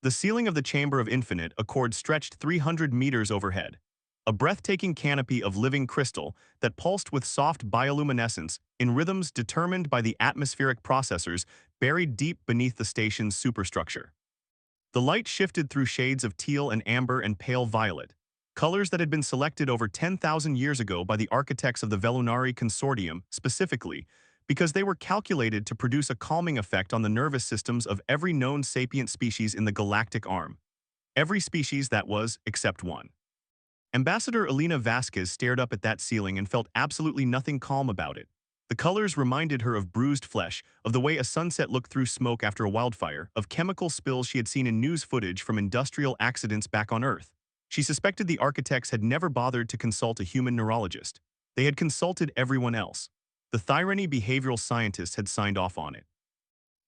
The ceiling of the Chamber of Infinite Accord stretched 300 meters overhead, a breathtaking canopy of living crystal that pulsed with soft bioluminescence in rhythms determined by the atmospheric processors buried deep beneath the station's superstructure. The light shifted through shades of teal and amber and pale violet, colors that had been selected over 10,000 years ago by the architects of the Velunari Consortium specifically, because they were calculated to produce a calming effect on the nervous systems of every known sapient species in the galactic arm. Every species that was, except one. Ambassador Elena Vasquez stared up at that ceiling and felt absolutely nothing calm about it. The colors reminded her of bruised flesh, of the way a sunset looked through smoke after a wildfire, of chemical spills she had seen in news footage from industrial accidents back on Earth. She suspected the architects had never bothered to consult a human neurologist. They had consulted everyone else. The Thyrany behavioral scientists had signed off on it.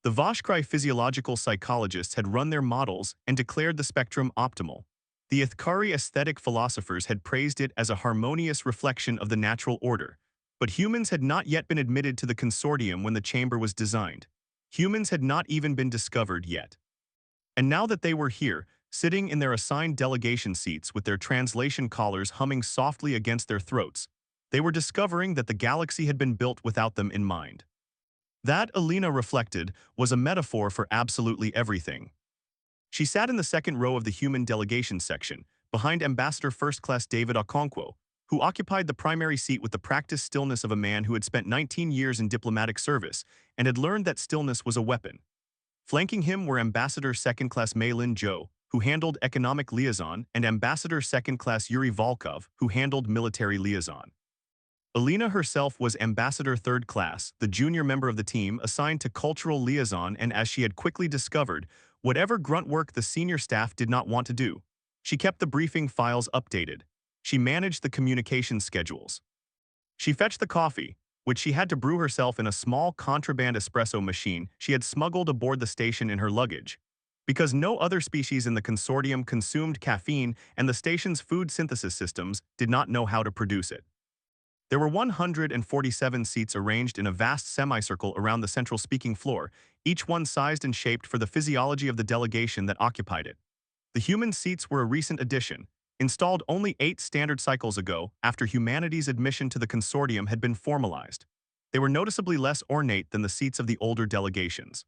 The Voshkrai physiological psychologists had run their models and declared the spectrum optimal. The Ithkari aesthetic philosophers had praised it as a harmonious reflection of the natural order. But humans had not yet been admitted to the consortium when the chamber was designed. Humans had not even been discovered yet. And now that they were here, sitting in their assigned delegation seats with their translation collars humming softly against their throats, they were discovering that the galaxy had been built without them in mind. That, Alina reflected, was a metaphor for absolutely everything. She sat in the second row of the human delegation section, behind Ambassador First Class David Okonkwo, who occupied the primary seat with the practiced stillness of a man who had spent 19 years in diplomatic service and had learned that stillness was a weapon. Flanking him were Ambassador Second Class Mei-Lin Zhou, who handled economic liaison, and Ambassador Second Class Yuri Volkov, who handled military liaison. Alina herself was Ambassador Third Class, the junior member of the team assigned to cultural liaison, and as she had quickly discovered, whatever grunt work the senior staff did not want to do. She kept the briefing files updated. She managed the communication schedules. She fetched the coffee, which she had to brew herself in a small contraband espresso machine she had smuggled aboard the station in her luggage. Because no other species in the consortium consumed caffeine and the station's food synthesis systems did not know how to produce it. There were 147 seats arranged in a vast semicircle around the central speaking floor, each one sized and shaped for the physiology of the delegation that occupied it. The human seats were a recent addition, installed only 8 standard cycles ago after humanity's admission to the consortium had been formalized. They were noticeably less ornate than the seats of the older delegations.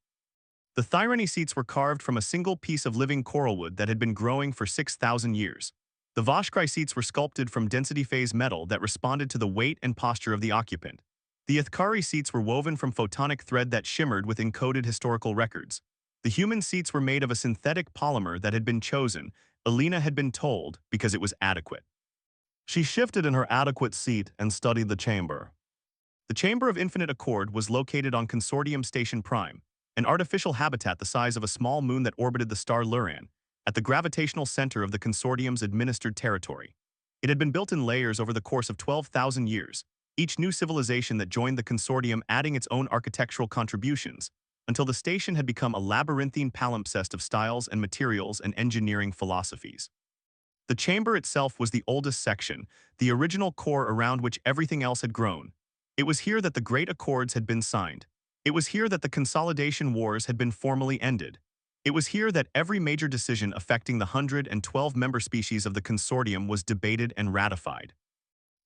The Thyrany seats were carved from a single piece of living coralwood that had been growing for 6,000 years. The Voshkrai seats were sculpted from density phase metal that responded to the weight and posture of the occupant. The Ithkari seats were woven from photonic thread that shimmered with encoded historical records. The human seats were made of a synthetic polymer that had been chosen, Alina had been told, because it was adequate. She shifted in her adequate seat and studied the chamber. The Chamber of Infinite Accord was located on Consortium Station Prime, an artificial habitat the size of a small moon that orbited the star Luran, at the gravitational center of the consortium's administered territory. It had been built in layers over the course of 12,000 years, each new civilization that joined the consortium adding its own architectural contributions, until the station had become a labyrinthine palimpsest of styles and materials and engineering philosophies. The chamber itself was the oldest section, the original core around which everything else had grown. It was here that the Great Accords had been signed. It was here that the Consolidation Wars had been formally ended. It was here that every major decision affecting the 112 member species of the consortium was debated and ratified.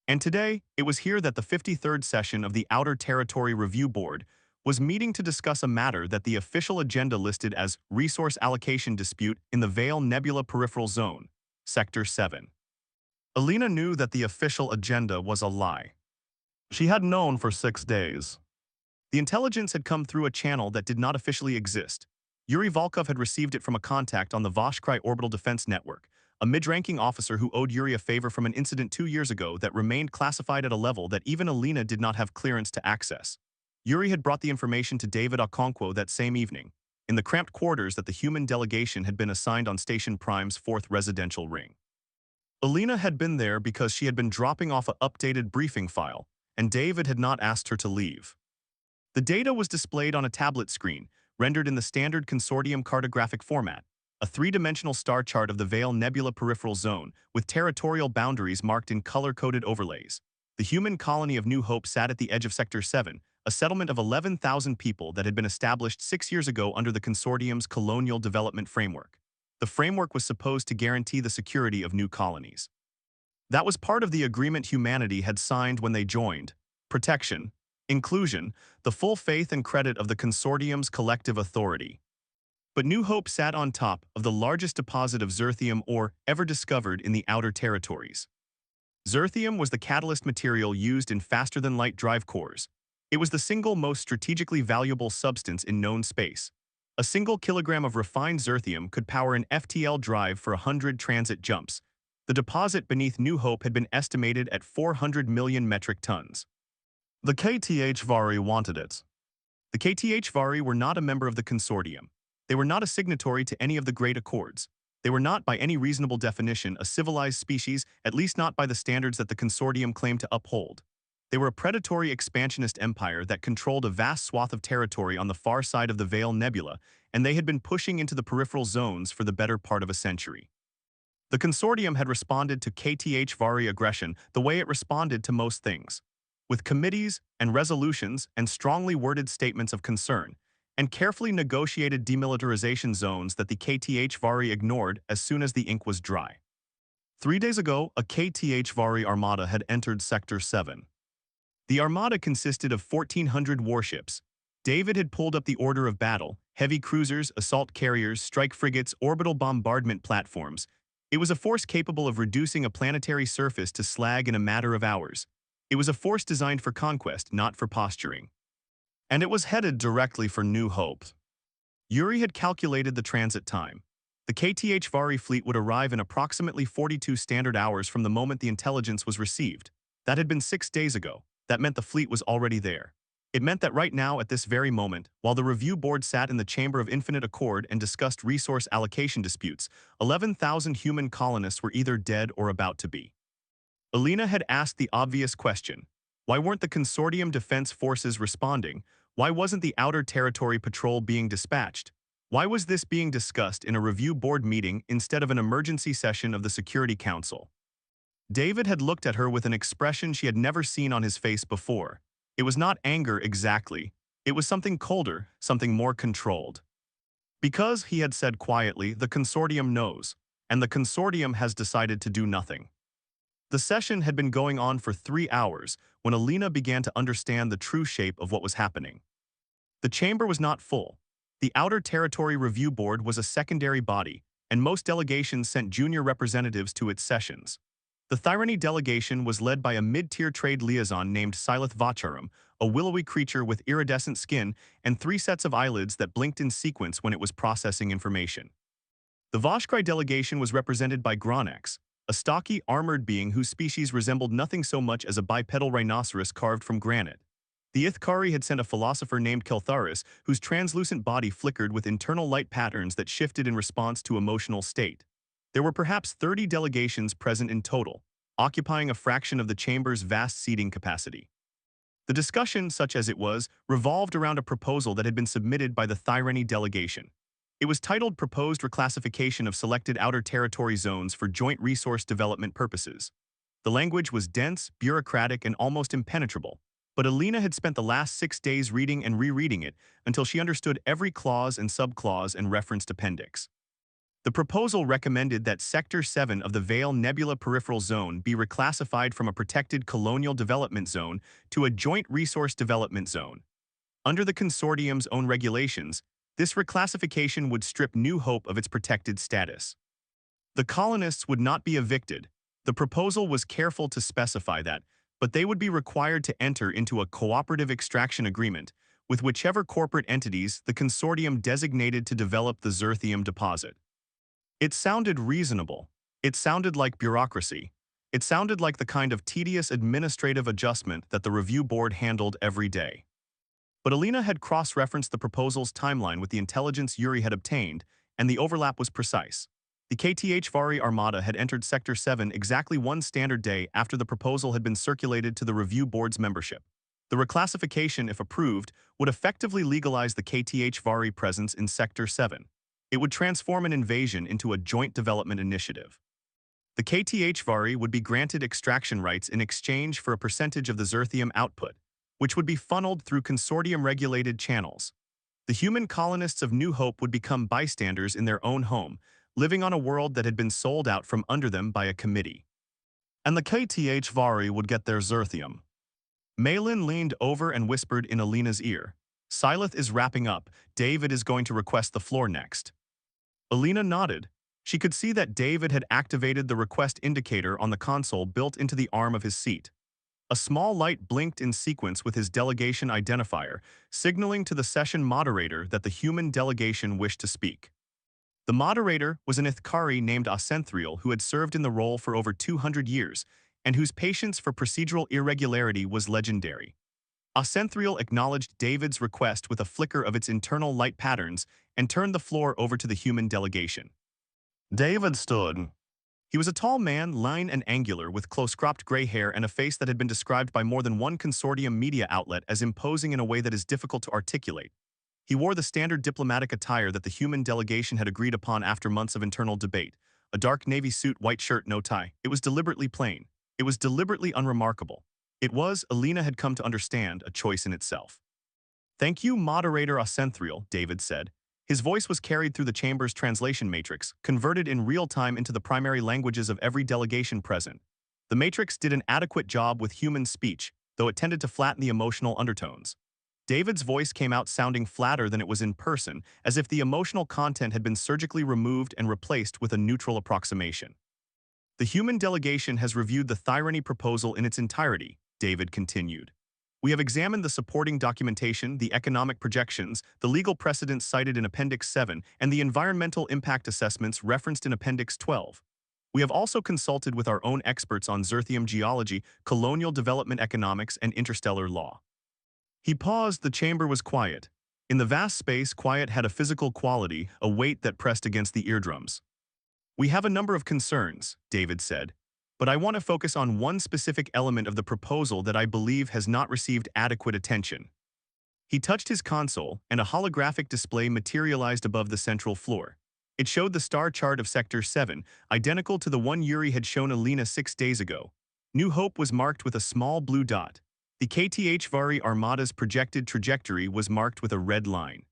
And today, it was here that the 53rd session of the Outer Territory Review Board was meeting to discuss a matter that the official agenda listed as Resource Allocation Dispute in the Vale Nebula Peripheral Zone, Sector 7. Alina knew that the official agenda was a lie. She had known for 6 days. The intelligence had come through a channel that did not officially exist. Yuri Volkov had received it from a contact on the Voshkrai Orbital Defense Network, a mid-ranking officer who owed Yuri a favor from an incident 2 years ago that remained classified at a level that even Alina did not have clearance to access. Yuri had brought the information to David Okonkwo that same evening, in the cramped quarters that the human delegation had been assigned on Station Prime's 4th residential ring. Alina had been there because she had been dropping off an updated briefing file, and David had not asked her to leave. The data was displayed on a tablet screen, rendered in the standard consortium cartographic format, a 3-dimensional star chart of the Vale Nebula Peripheral Zone, with territorial boundaries marked in color-coded overlays. The human colony of New Hope sat at the edge of Sector 7, a settlement of 11,000 people that had been established 6 years ago under the consortium's colonial development framework. The framework was supposed to guarantee the security of new colonies. That was part of the agreement humanity had signed when they joined. Protection, inclusion, the full faith and credit of the consortium's collective authority. But New Hope sat on top of the largest deposit of zirthium ore ever discovered in the outer territories. Zirthium was the catalyst material used in faster-than-light drive cores. It was the single most strategically valuable substance in known space. A single kilogram of refined zirthium could power an FTL drive for 100 transit jumps. The deposit beneath New Hope had been estimated at 400 million metric tons. The KTHVARI wanted it. The KTHVARI were not a member of the consortium. They were not a signatory to any of the Great Accords. They were not, by any reasonable definition, a civilized species, at least not by the standards that the consortium claimed to uphold. They were a predatory expansionist empire that controlled a vast swath of territory on the far side of the Veil Nebula, and they had been pushing into the peripheral zones for the better part of a century. The consortium had responded to KTHVARI aggression the way it responded to most things, with committees and resolutions and strongly worded statements of concern, and carefully negotiated demilitarization zones that the KTHVARI ignored as soon as the ink was dry. 3 days ago, a KTHVARI armada had entered Sector 7. The armada consisted of 1,400 warships. David had pulled up the order of battle: heavy cruisers, assault carriers, strike frigates, orbital bombardment platforms. It was a force capable of reducing a planetary surface to slag in a matter of hours. It was a force designed for conquest, not for posturing. And it was headed directly for New Hope. Yuri had calculated the transit time. The KTHVARI fleet would arrive in approximately 42 standard hours from the moment the intelligence was received. That had been 6 days ago. That meant the fleet was already there. It meant that right now, at this very moment, while the review board sat in the Chamber of Infinite Accord and discussed resource allocation disputes, 11,000 human colonists were either dead or about to be. Alina had asked the obvious question. Why weren't the consortium defense forces responding? Why wasn't the Outer Territory Patrol being dispatched? Why was this being discussed in a review board meeting instead of an emergency session of the Security Council? David had looked at her with an expression she had never seen on his face before. It was not anger exactly. It was something colder, something more controlled. Because, he had said quietly, the consortium knows, and the consortium has decided to do nothing. The session had been going on for 3 hours when Alina began to understand the true shape of what was happening. The chamber was not full. The Outer Territory Review Board was a secondary body, and most delegations sent junior representatives to its sessions. The Thyrany delegation was led by a mid-tier trade liaison named Silith Vacharam, a willowy creature with iridescent skin and 3 sets of eyelids that blinked in sequence when it was processing information. The Voshkrai delegation was represented by Gronex, a stocky, armored being whose species resembled nothing so much as a bipedal rhinoceros carved from granite. The Ithkari had sent a philosopher named Keltharis, whose translucent body flickered with internal light patterns that shifted in response to emotional state. There were perhaps 30 delegations present in total, occupying a fraction of the chamber's vast seating capacity. The discussion, such as it was, revolved around a proposal that had been submitted by the Thyrany delegation. It was titled Proposed Reclassification of Selected Outer Territory Zones for Joint Resource Development Purposes. The language was dense, bureaucratic, and almost impenetrable, but Alina had spent the last 6 days reading and rereading it until she understood every clause and subclause and referenced appendix. The proposal recommended that Sector 7 of the Veil Nebula Peripheral Zone be reclassified from a protected colonial development zone to a joint resource development zone. Under the consortium's own regulations, this reclassification would strip New Hope of its protected status. The colonists would not be evicted. The proposal was careful to specify that, but they would be required to enter into a cooperative extraction agreement with whichever corporate entities the consortium designated to develop the zirthium deposit. It sounded reasonable. It sounded like bureaucracy. It sounded like the kind of tedious administrative adjustment that the review board handled every day. But Alina had cross-referenced the proposal's timeline with the intelligence Yuri had obtained, and the overlap was precise. The KTHVARI Armada had entered Sector 7 exactly 1 standard day after the proposal had been circulated to the review board's membership. The reclassification, if approved, would effectively legalize the KTHVARI presence in Sector 7. It would transform an invasion into a joint development initiative. The KTHVARI would be granted extraction rights in exchange for a percentage of the zirthium output, which would be funneled through consortium-regulated channels. The human colonists of New Hope would become bystanders in their own home, living on a world that had been sold out from under them by a committee. And the HFY would get their Zerthium. Malin leaned over and whispered in Alina's ear. Silith is wrapping up. David is going to request the floor next. Alina nodded. She could see that David had activated the request indicator on the console built into the arm of his seat. A small light blinked in sequence with his delegation identifier, signaling to the session moderator that the human delegation wished to speak. The moderator was an Ithkari named Ascenthriel who had served in the role for over 200 years, and whose patience for procedural irregularity was legendary. Ascenthriel acknowledged David's request with a flicker of its internal light patterns and turned the floor over to the human delegation. David stood. He was a tall man, lean and angular, with close-cropped gray hair and a face that had been described by more than one consortium media outlet as imposing in a way that is difficult to articulate. He wore the standard diplomatic attire that the human delegation had agreed upon after months of internal debate. A dark navy suit, white shirt, no tie. It was deliberately plain. It was deliberately unremarkable. It was, Alina had come to understand, a choice in itself. "Thank you, Moderator Ascenthriel," David said. His voice was carried through the chamber's translation matrix, converted in real time into the primary languages of every delegation present. The matrix did an adequate job with human speech, though it tended to flatten the emotional undertones. David's voice came out sounding flatter than it was in person, as if the emotional content had been surgically removed and replaced with a neutral approximation. "The human delegation has reviewed the Thyrany proposal in its entirety," David continued. "We have examined the supporting documentation, the economic projections, the legal precedents cited in Appendix 7, and the environmental impact assessments referenced in Appendix 12. We have also consulted with our own experts on Zerthium geology, colonial development economics, and interstellar law." He paused. The chamber was quiet. In the vast space, quiet had a physical quality, a weight that pressed against the eardrums. "We have a number of concerns," David said, "but I want to focus on one specific element of the proposal that I believe has not received adequate attention." He touched his console, and a holographic display materialized above the central floor. It showed the star chart of Sector 7, identical to the one Yuri had shown Alina 6 days ago. New Hope was marked with a small blue dot. The KTHVARI Armada's projected trajectory was marked with a red line.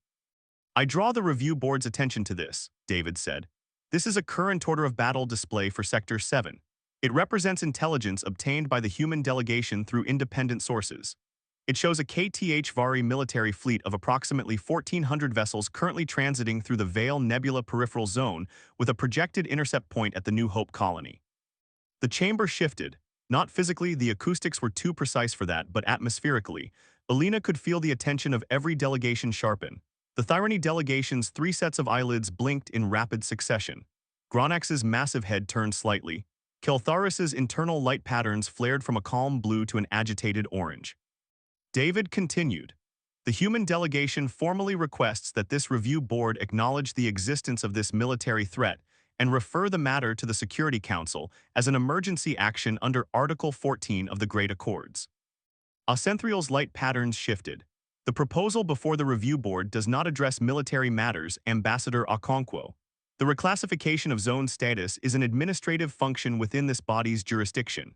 "I draw the review board's attention to this," David said. "This is a current order of battle display for Sector 7. It represents intelligence obtained by the human delegation through independent sources. It shows a KTHVARI military fleet of approximately 1,400 vessels currently transiting through the Vale Nebula peripheral zone with a projected intercept point at the New Hope colony." The chamber shifted. Not physically, the acoustics were too precise for that, but atmospherically, Alina could feel the attention of every delegation sharpen. The Thyrany delegation's 3 sets of eyelids blinked in rapid succession. Gronax's massive head turned slightly. Keltharis's internal light patterns flared from a calm blue to an agitated orange. David continued. "The human delegation formally requests that this review board acknowledge the existence of this military threat and refer the matter to the Security Council as an emergency action under Article 14 of the Great Accords." Ascenthriel's light patterns shifted. "The proposal before the review board does not address military matters, Ambassador Okonkwo. The reclassification of zone status is an administrative function within this body's jurisdiction.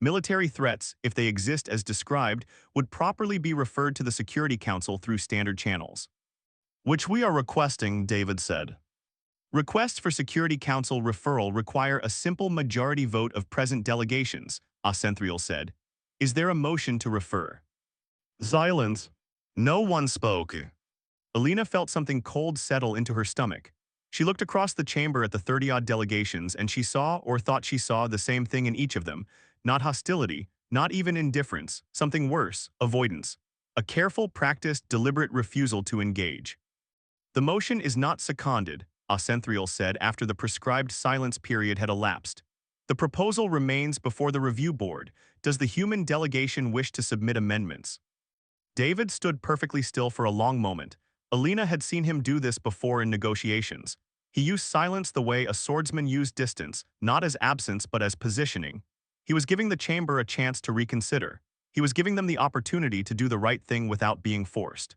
Military threats, if they exist as described, would properly be referred to the Security Council through standard channels." "Which we are requesting," David said. "Requests for Security Council referral require a simple majority vote of present delegations," Ascenthriel said. "Is there a motion to refer?" Silence. No one spoke. Alina felt something cold settle into her stomach. She looked across the chamber at the 30-odd delegations, and she saw, or thought she saw, the same thing in each of them. Not hostility, not even indifference, something worse, avoidance. A careful, practiced, deliberate refusal to engage. "The motion is not seconded," Ascenthriel said after the prescribed silence period had elapsed. "The proposal remains before the review board. Does the human delegation wish to submit amendments?" David stood perfectly still for a long moment. Alina had seen him do this before in negotiations. He used silence the way a swordsman used distance, not as absence but as positioning. He was giving the chamber a chance to reconsider. He was giving them the opportunity to do the right thing without being forced.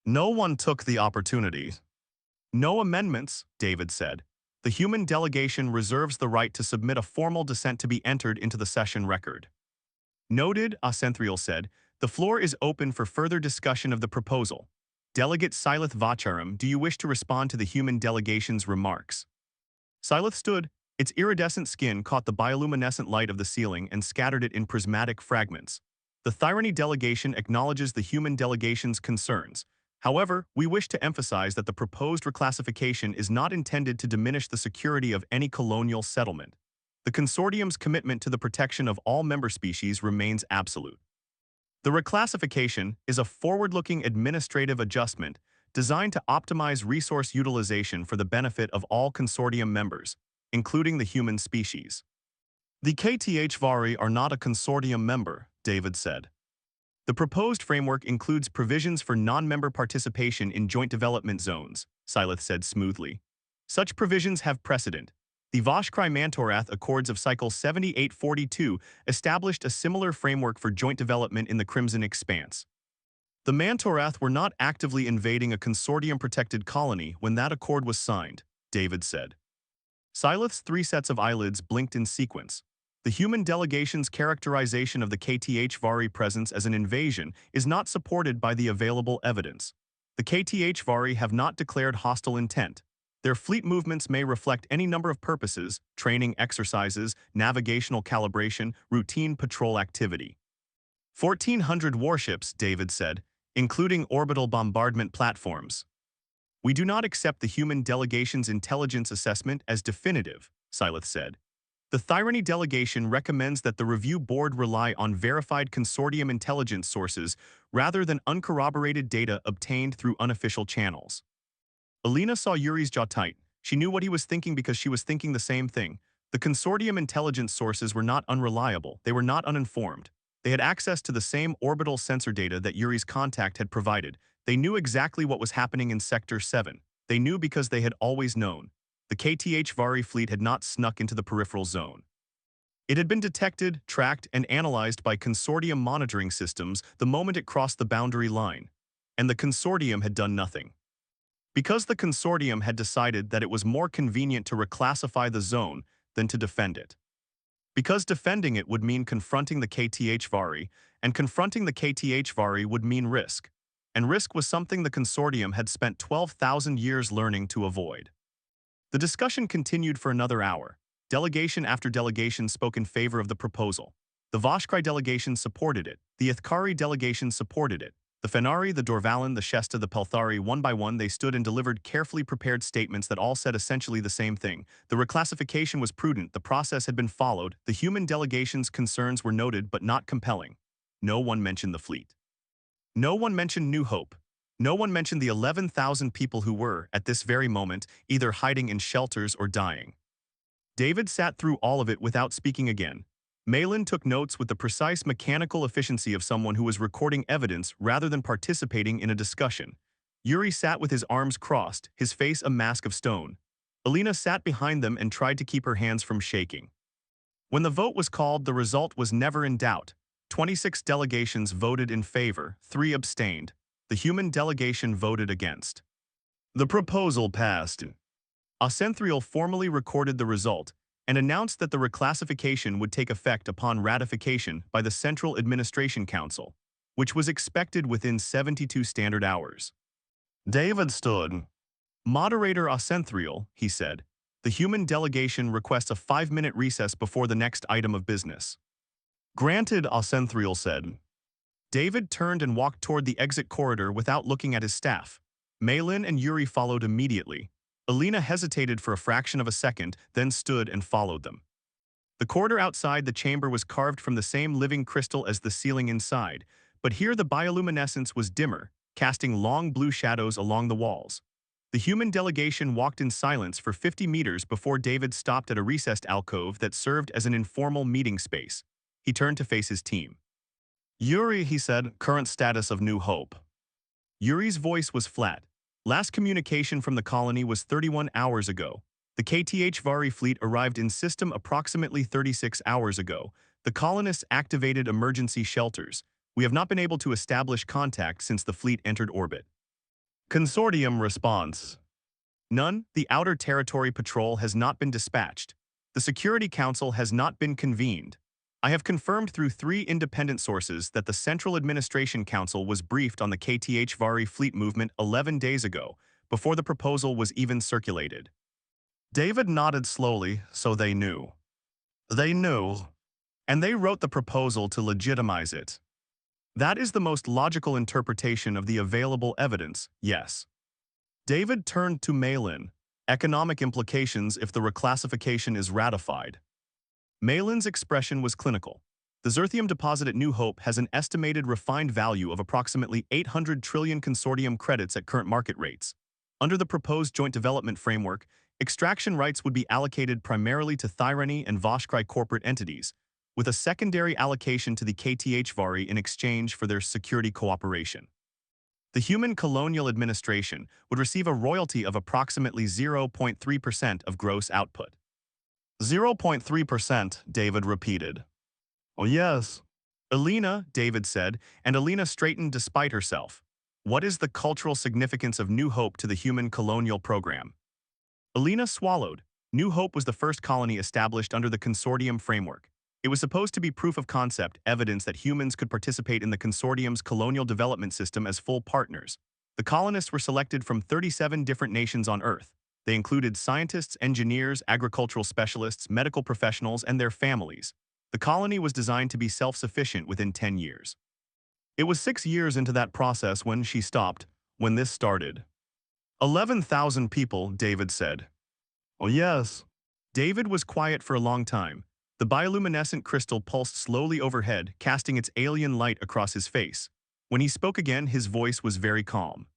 No one took the opportunity. "No amendments," David said. "The human delegation reserves the right to submit a formal dissent to be entered into the session record." "Noted," Ascenthriel said. "The floor is open for further discussion of the proposal. Delegate Silith Vacharam, do you wish to respond to the human delegation's remarks?" Silith stood. Its iridescent skin caught the bioluminescent light of the ceiling and scattered it in prismatic fragments. The Thyrany delegation acknowledges the human delegation's concerns. However, we wish to emphasize that the proposed reclassification is not intended to diminish the security of any colonial settlement. The consortium's commitment to the protection of all member species remains absolute. The reclassification is a forward-looking administrative adjustment designed to optimize resource utilization for the benefit of all consortium members, including the human species. The HFY are not a consortium member, David said. The proposed framework includes provisions for non-member participation in joint development zones, Silith said smoothly. Such provisions have precedent. The Voshkrai Mantorath Accords of Cycle 7842 established a similar framework for joint development in the Crimson Expanse. The Mantorath were not actively invading a consortium-protected colony when that accord was signed, David said. Silith's three sets of eyelids blinked in sequence. The human delegation's characterization of the HFY presence as an invasion is not supported by the available evidence. The HFY have not declared hostile intent. Their fleet movements may reflect any number of purposes: training exercises, navigational calibration, routine patrol activity. 1,400 warships, David said, including orbital bombardment platforms. We do not accept the human delegation's intelligence assessment as definitive, Silith said. The Thyrany delegation recommends that the review board rely on verified consortium intelligence sources rather than uncorroborated data obtained through unofficial channels. Alina saw Yuri's jaw tight. She knew what he was thinking because she was thinking the same thing. The consortium intelligence sources were not unreliable. They were not uninformed. They had access to the same orbital sensor data that Yuri's contact had provided. They knew exactly what was happening in Sector 7. They knew because they had always known. The HFY fleet had not snuck into the peripheral zone. It had been detected, tracked, and analyzed by consortium monitoring systems the moment it crossed the boundary line. And the consortium had done nothing. Because the consortium had decided that it was more convenient to reclassify the zone than to defend it. Because defending it would mean confronting the HFY, and confronting the HFY would mean risk. And risk was something the consortium had spent 12,000 years learning to avoid. The discussion continued for another hour. Delegation after delegation spoke in favor of the proposal. The Voshkrai delegation supported it. The Ithkari delegation supported it. The Fenari, the Dorvalan, the Shesta, the Pelthari, one by one they stood and delivered carefully prepared statements that all said essentially the same thing. The reclassification was prudent, the process had been followed, the human delegation's concerns were noted but not compelling. No one mentioned the fleet. No one mentioned New Hope. No one mentioned the 11,000 people who were, at this very moment, either hiding in shelters or dying. David sat through all of it without speaking again. Malin took notes with the precise mechanical efficiency of someone who was recording evidence rather than participating in a discussion. Yuri sat with his arms crossed, his face a mask of stone. Alina sat behind them and tried to keep her hands from shaking. When the vote was called, the result was never in doubt. 26 delegations voted in favor, 3 abstained. The human delegation voted against. The proposal passed. Ausenthriel formally recorded the result and announced that the reclassification would take effect upon ratification by the Central Administration Council, which was expected within 72 standard hours. David stood. Moderator Ausenthriel, he said, the human delegation requests a 5-minute recess before the next item of business. Granted, Ausenthriel said. David turned and walked toward the exit corridor without looking at his staff. Malin and Yuri followed immediately. Alina hesitated for a fraction of a second, then stood and followed them. The corridor outside the chamber was carved from the same living crystal as the ceiling inside, but here the bioluminescence was dimmer, casting long blue shadows along the walls. The human delegation walked in silence for 50 meters before David stopped at a recessed alcove that served as an informal meeting space. He turned to face his team. Yuri, he said, current status of New Hope. Yuri's voice was flat. Last communication from the colony was 31 hours ago. The HFY fleet arrived in system approximately 36 hours ago. The colonists activated emergency shelters. We have not been able to establish contact since the fleet entered orbit. Consortium response. None. The Outer Territory Patrol has not been dispatched. The Security Council has not been convened. I have confirmed through 3 independent sources that the Central Administration Council was briefed on the HFY fleet movement 11 days ago, before the proposal was even circulated. David nodded slowly, so they knew. They knew, and they wrote the proposal to legitimize it. That is the most logical interpretation of the available evidence, yes. David turned to Malin. Economic implications if the reclassification is ratified. Malin's expression was clinical. The Zerthium deposit at New Hope has an estimated refined value of approximately 800 trillion consortium credits at current market rates. Under the proposed joint development framework, extraction rights would be allocated primarily to Thyrany and Voshkrai corporate entities, with a secondary allocation to the KTHVARI in exchange for their security cooperation. The Human Colonial Administration would receive a royalty of approximately 0.3% of gross output. 0.3%, David repeated. Oh, yes. Alina, David said, and Alina straightened despite herself. What is the cultural significance of New Hope to the Human Colonial Program? Alina swallowed. New Hope was the first colony established under the consortium framework. It was supposed to be proof of concept, evidence that humans could participate in the consortium's colonial development system as full partners. The colonists were selected from 37 different nations on Earth. They included scientists, engineers, agricultural specialists, medical professionals, and their families. The colony was designed to be self-sufficient within 10 years. It was 6 years into that process when she stopped, when this started. 11,000 people, David said. Oh, yes. David was quiet for a long time. The bioluminescent crystal pulsed slowly overhead, casting its alien light across his face. When he spoke again, his voice was very calm.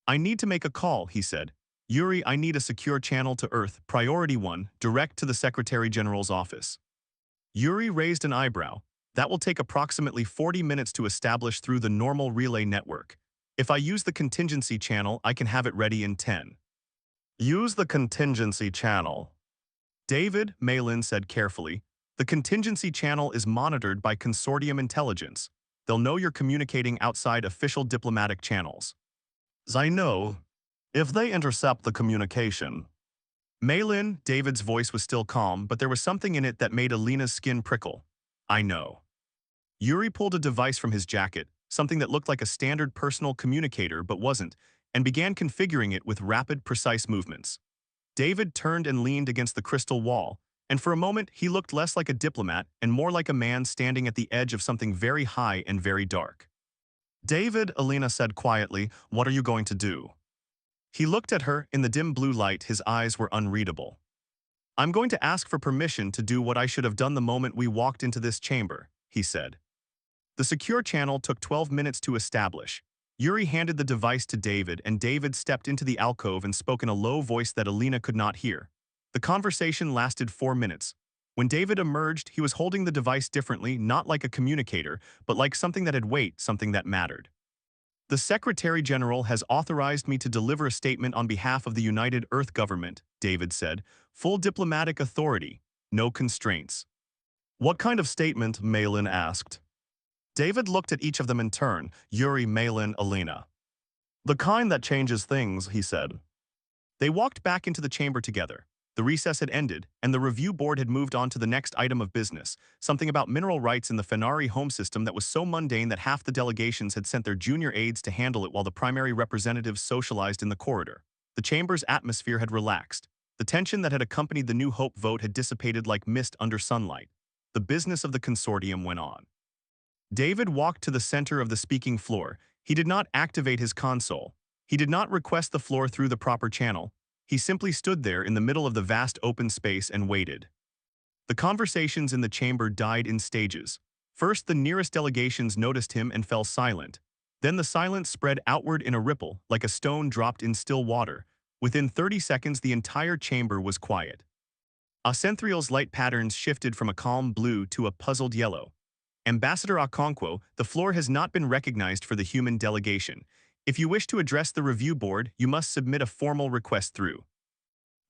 I need to make a call, he said. Yuri, I need a secure channel to Earth, priority 1, direct to the Secretary General's office. Yuri raised an eyebrow. That will take approximately 40 minutes to establish through the normal relay network. If I use the contingency channel, I can have it ready in 10. Use the contingency channel. David, Malin said carefully, the contingency channel is monitored by consortium intelligence. They'll know you're communicating outside official diplomatic channels. I know. If they intercept the communication. Malin, David's voice was still calm, but there was something in it that made Alina's skin prickle. I know. Yuri pulled a device from his jacket, something that looked like a standard personal communicator but wasn't, and began configuring it with rapid, precise movements. David turned and leaned against the crystal wall, and for a moment he looked less like a diplomat and more like a man standing at the edge of something very high and very dark. David, Alina said quietly, what are you going to do? He looked at her. In the dim blue light, his eyes were unreadable. I'm going to ask for permission to do what I should have done the moment we walked into this chamber, he said. The secure channel took 12 minutes to establish. Yuri handed the device to David, and David stepped into the alcove and spoke in a low voice that Alina could not hear. The conversation lasted 4 minutes. When David emerged, he was holding the device differently, not like a communicator, but like something that had weight, something that mattered. The Secretary General has authorized me to deliver a statement on behalf of the United Earth Government, David said. Full diplomatic authority, no constraints. What kind of statement? Malin asked. David looked at each of them in turn, Yuri, Malin, Alina. The kind that changes things, he said. They walked back into the chamber together. The recess had ended, and the review board had moved on to the next item of business, something about mineral rights in the Fenari home system that was so mundane that half the delegations had sent their junior aides to handle it while the primary representatives socialized in the corridor. The chamber's atmosphere had relaxed. The tension that had accompanied the New Hope vote had dissipated like mist under sunlight. The business of the consortium went on. David walked to the center of the speaking floor. He did not activate his console. He did not request the floor through the proper channel. He simply stood there in the middle of the vast open space and waited. The conversations in the chamber died in stages. First, the nearest delegations noticed him and fell silent. Then the silence spread outward in a ripple, like a stone dropped in still water. Within 30 seconds, the entire chamber was quiet. Accenthrial's light patterns shifted from a calm blue to a puzzled yellow. Ambassador Okonkwo, the floor has not been recognized for the human delegation. If you wish to address the review board, you must submit a formal request through.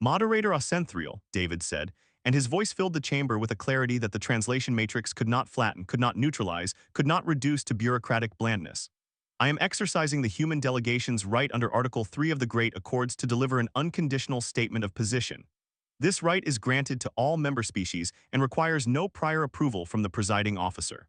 Moderator Accenthrial, David said, and his voice filled the chamber with a clarity that the translation matrix could not flatten, could not neutralize, could not reduce to bureaucratic blandness. I am exercising the human delegation's right under Article 3 of the Great Accords to deliver an unconditional statement of position. This right is granted to all member species and requires no prior approval from the presiding officer.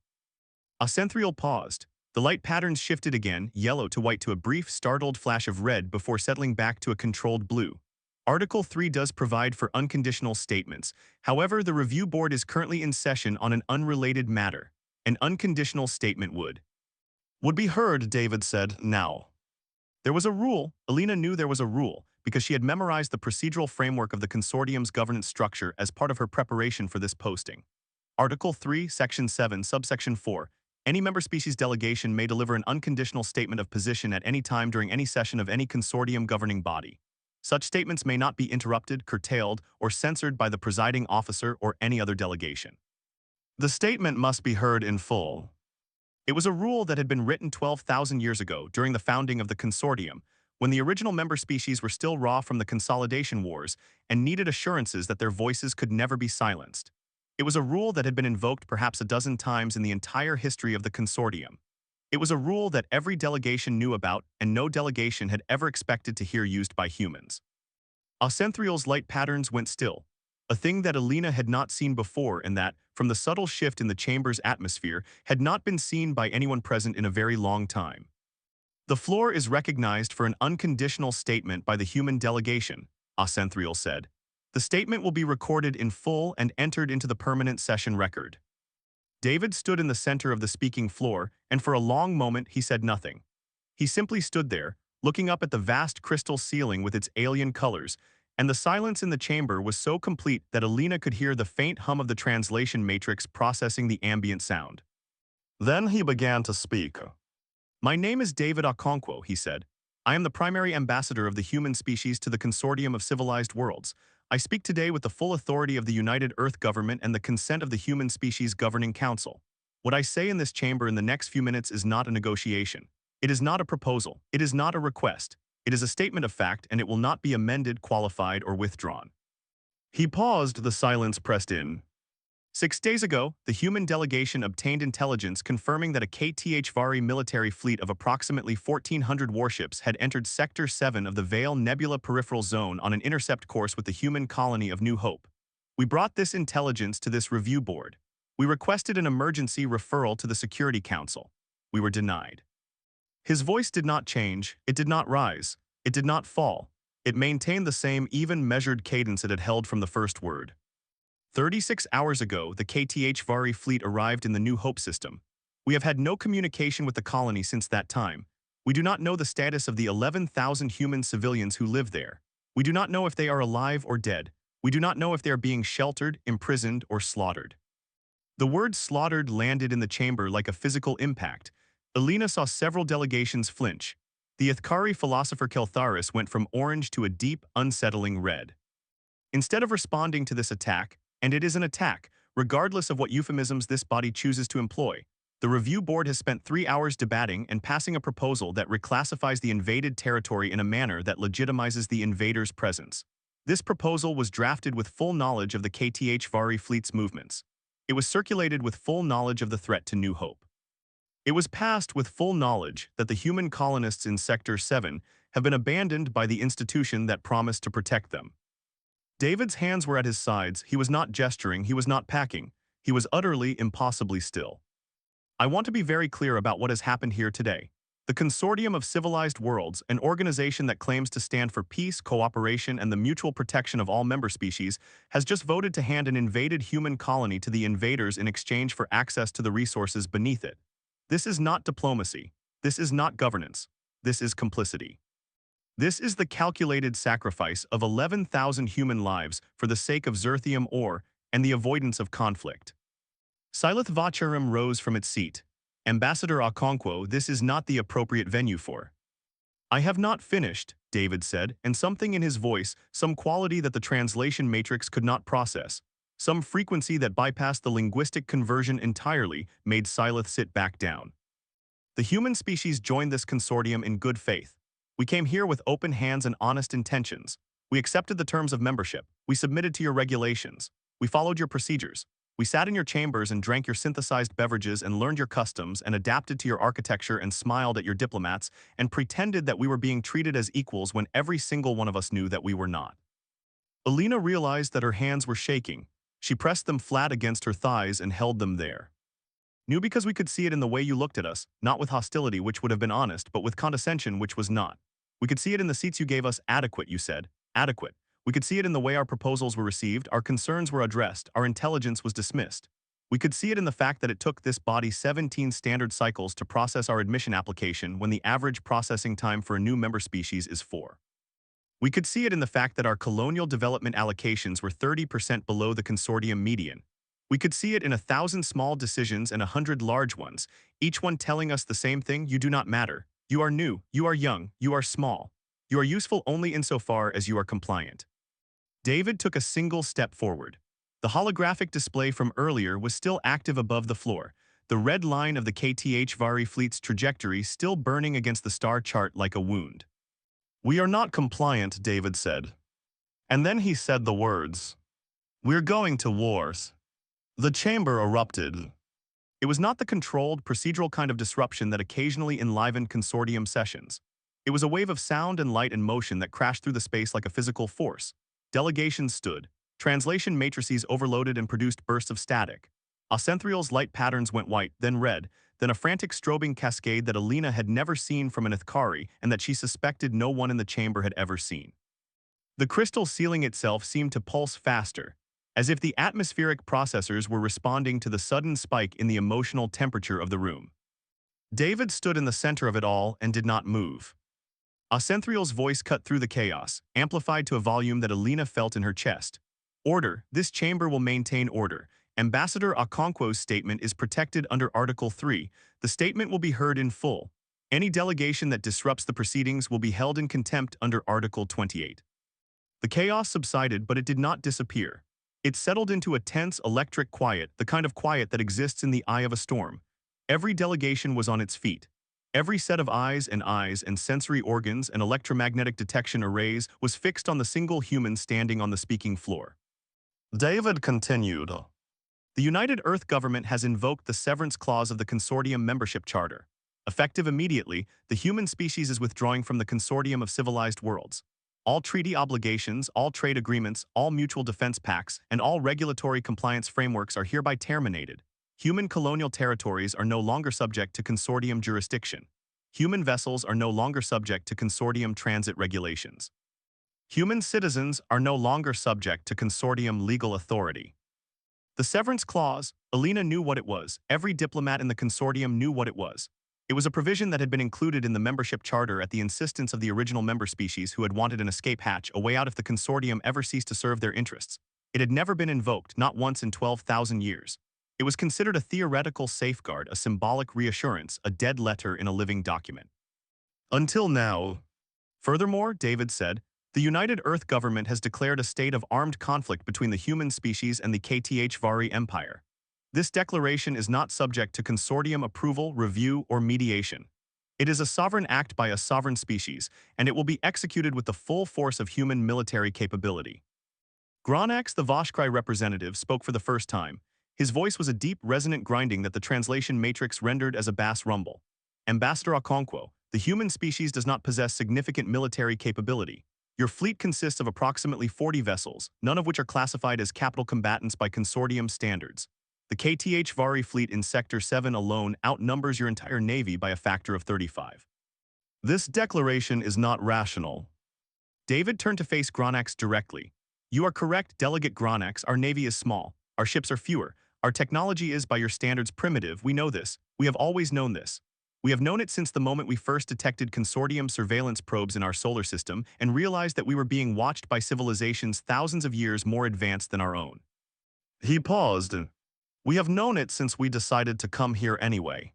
Accenthrial paused. The light patterns shifted again, yellow to white to a brief, startled flash of red before settling back to a controlled blue. Article 3 does provide for unconditional statements. However, the review board is currently in session on an unrelated matter. An unconditional statement would be heard, David said, now. There was a rule. Alina knew there was a rule because she had memorized the procedural framework of the consortium's governance structure as part of her preparation for this posting. Article 3, Section 7, Subsection 4. Any member species delegation may deliver an unconditional statement of position at any time during any session of any consortium governing body. Such statements may not be interrupted, curtailed, or censored by the presiding officer or any other delegation. The statement must be heard in full. It was a rule that had been written 12,000 years ago during the founding of the consortium, when the original member species were still raw from the consolidation wars and needed assurances that their voices could never be silenced. It was a rule that had been invoked perhaps a dozen times in the entire history of the consortium. It was a rule that every delegation knew about and no delegation had ever expected to hear used by humans. Aucenthrial's light patterns went still, a thing that Alina had not seen before and that, from the subtle shift in the chamber's atmosphere, had not been seen by anyone present in a very long time. The floor is recognized for an unconditional statement by the human delegation, Aucenthrial said. The statement will be recorded in full and entered into the permanent session record. David stood in the center of the speaking floor, and for a long moment he said nothing. He simply stood there, looking up at the vast crystal ceiling with its alien colors, and the silence in the chamber was so complete that Alina could hear the faint hum of the translation matrix processing the ambient sound. Then he began to speak. "My name is David Okonkwo," he said. "I am the primary ambassador of the human species to the Consortium of Civilized Worlds. I speak today with the full authority of the United Earth Government and the consent of the Human Species Governing Council. What I say in this chamber in the next few minutes is not a negotiation. It is not a proposal. It is not a request. It is a statement of fact, and it will not be amended, qualified, or withdrawn." He paused, the silence pressed in. 6 days ago, the human delegation obtained intelligence confirming that a HFY military fleet of approximately 1,400 warships had entered Sector 7 of the Vale Nebula Peripheral Zone on an intercept course with the human colony of New Hope. We brought this intelligence to this review board. We requested an emergency referral to the Security Council. We were denied. His voice did not change, it did not rise, it did not fall. It maintained the same even, measured cadence it had held from the first word. 36 hours ago, the HFY fleet arrived in the New Hope system. We have had no communication with the colony since that time. We do not know the status of the 11,000 human civilians who live there. We do not know if they are alive or dead. We do not know if they are being sheltered, imprisoned, or slaughtered. The word slaughtered landed in the chamber like a physical impact. Alina saw several delegations flinch. The Ithkari philosopher Keltharis went from orange to a deep, unsettling red. Instead of responding to this attack, and it is an attack, regardless of what euphemisms this body chooses to employ, the review board has spent 3 hours debating and passing a proposal that reclassifies the invaded territory in a manner that legitimizes the invaders' presence. This proposal was drafted with full knowledge of the HFY fleet's movements. It was circulated with full knowledge of the threat to New Hope. It was passed with full knowledge that the human colonists in Sector 7 have been abandoned by the institution that promised to protect them. David's hands were at his sides. He was not gesturing, he was not packing. He was utterly, impossibly still. I want to be very clear about what has happened here today. The Consortium of Civilized Worlds, an organization that claims to stand for peace, cooperation, and the mutual protection of all member species, has just voted to hand an invaded human colony to the invaders in exchange for access to the resources beneath it. This is not diplomacy. This is not governance. This is complicity. This is the calculated sacrifice of 11,000 human lives for the sake of Zerthium ore and the avoidance of conflict. Silith Vacharam rose from its seat. "Ambassador Okonkwo, this is not the appropriate venue for." "I have not finished," David said, and something in his voice, some quality that the translation matrix could not process, some frequency that bypassed the linguistic conversion entirely, made Silith sit back down. "The human species joined this consortium in good faith. We came here with open hands and honest intentions. We accepted the terms of membership. We submitted to your regulations. We followed your procedures. We sat in your chambers and drank your synthesized beverages and learned your customs and adapted to your architecture and smiled at your diplomats and pretended that we were being treated as equals when every single one of us knew that we were not." Alina realized that her hands were shaking. She pressed them flat against her thighs and held them there. "Knew because we could see it in the way you looked at us, not with hostility, which would have been honest, but with condescension, which was not. We could see it in the seats you gave us. Adequate, you said. Adequate. We could see it in the way our proposals were received, our concerns were addressed, our intelligence was dismissed. We could see it in the fact that it took this body 17 standard cycles to process our admission application when the average processing time for a new member species is 4. We could see it in the fact that our colonial development allocations were 30% below the consortium median. We could see it in 1,000 small decisions and 100 large ones, each one telling us the same thing: you do not matter. You are new, you are young, you are small. You are useful only insofar as you are compliant. David took a single step forward. The holographic display from earlier was still active above the floor, the red line of the HFY fleet's trajectory still burning against the star chart like a wound. "We are not compliant," David said. And then he said the words, "We're going to wars." The chamber erupted. It was not the controlled, procedural kind of disruption that occasionally enlivened consortium sessions. It was a wave of sound and light and motion that crashed through the space like a physical force. Delegations stood. Translation matrices overloaded and produced bursts of static. Ocenthrion's light patterns went white, then red, then a frantic strobing cascade that Alina had never seen from an Ithkari and that she suspected no one in the chamber had ever seen. The crystal ceiling itself seemed to pulse faster, as if the atmospheric processors were responding to the sudden spike in the emotional temperature of the room. David stood in the center of it all and did not move. Ocenthrion's voice cut through the chaos, amplified to a volume that Alina felt in her chest. "Order. This chamber will maintain order. Ambassador Okonkwo's statement is protected under Article 3. The statement will be heard in full. Any delegation that disrupts the proceedings will be held in contempt under Article 28. The chaos subsided, but it did not disappear. It settled into a tense, electric quiet, the kind of quiet that exists in the eye of a storm. Every delegation was on its feet. Every set of eyes and sensory organs and electromagnetic detection arrays was fixed on the single human standing on the speaking floor. David continued, "The United Earth government has invoked the severance clause of the consortium membership charter. Effective immediately, the human species is withdrawing from the consortium of civilized worlds. All treaty obligations, all trade agreements, all mutual defense pacts, and all regulatory compliance frameworks are hereby terminated. Human colonial territories are no longer subject to consortium jurisdiction. Human vessels are no longer subject to consortium transit regulations. Human citizens are no longer subject to consortium legal authority." The severance clause, Alina knew what it was. Every diplomat in the consortium knew what it was. It was a provision that had been included in the membership charter at the insistence of the original member species who had wanted an escape hatch, a way out if the consortium ever ceased to serve their interests. It had never been invoked, not once in 12,000 years. It was considered a theoretical safeguard, a symbolic reassurance, a dead letter in a living document. Until now. Furthermore, David said, the United Earth government has declared a state of armed conflict between the human species and the HFY Empire. This declaration is not subject to consortium approval, review, or mediation. It is a sovereign act by a sovereign species, and it will be executed with the full force of human military capability. Gronax, the Voshkrai representative, spoke for the first time. His voice was a deep, resonant grinding that the translation matrix rendered as a bass rumble. "Ambassador Okonkwo, the human species does not possess significant military capability. Your fleet consists of approximately 40 vessels, none of which are classified as capital combatants by consortium standards. The HFY fleet in Sector 7 alone outnumbers your entire navy by a factor of 35. This declaration is not rational." David turned to face Gronax directly. "You are correct, Delegate Gronax. Our navy is small. Our ships are fewer. Our technology is, by your standards, primitive. We know this. We have always known this. We have known it since the moment we first detected consortium surveillance probes in our solar system and realized that we were being watched by civilizations thousands of years more advanced than our own." He paused. "We have known it since we decided to come here anyway."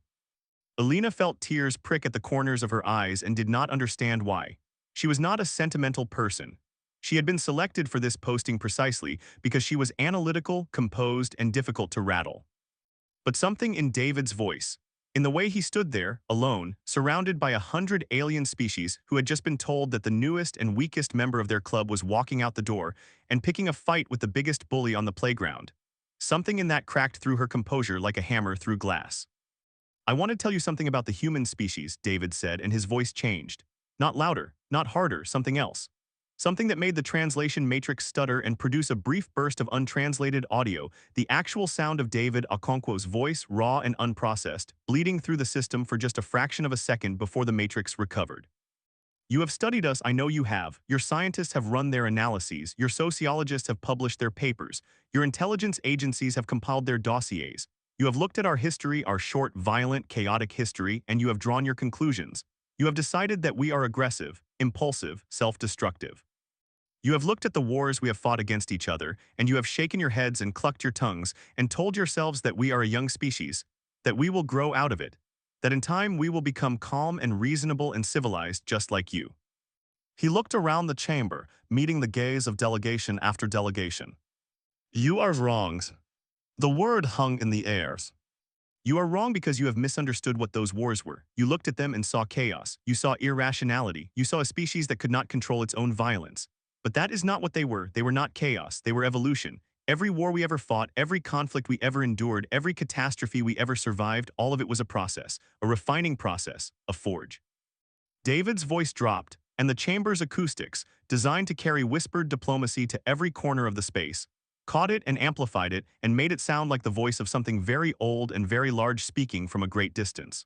Alina felt tears prick at the corners of her eyes and did not understand why. She was not a sentimental person. She had been selected for this posting precisely because she was analytical, composed, and difficult to rattle. But something in David's voice, in the way he stood there, alone, surrounded by 100 alien species who had just been told that the newest and weakest member of their club was walking out the door and picking a fight with the biggest bully on the playground. Something in that cracked through her composure like a hammer through glass. "I want to tell you something about the human species," David said, and his voice changed. Not louder, not harder, something else. Something that made the translation matrix stutter and produce a brief burst of untranslated audio, the actual sound of David Okonkwo's voice, raw and unprocessed, bleeding through the system for just a fraction of a second before the matrix recovered. You have studied us, I know you have. Your scientists have run their analyses. Your sociologists have published their papers. Your intelligence agencies have compiled their dossiers. You have looked at our history, our short, violent, chaotic history, and you have drawn your conclusions. You have decided that we are aggressive, impulsive, self-destructive. You have looked at the wars we have fought against each other, and you have shaken your heads and clucked your tongues and told yourselves that we are a young species, that we will grow out of it, that in time we will become calm and reasonable and civilized just like you. He looked around the chamber, meeting the gaze of delegation after delegation. You are wrong. The word hung in the airs. You are wrong because you have misunderstood what those wars were. You looked at them and saw chaos. You saw irrationality. You saw a species that could not control its own violence. But that is not what they were. They were not chaos. They were evolution. Every war we ever fought, every conflict we ever endured, every catastrophe we ever survived, all of it was a process, a refining process, a forge. David's voice dropped, and the chamber's acoustics, designed to carry whispered diplomacy to every corner of the space, caught it and amplified it and made it sound like the voice of something very old and very large speaking from a great distance.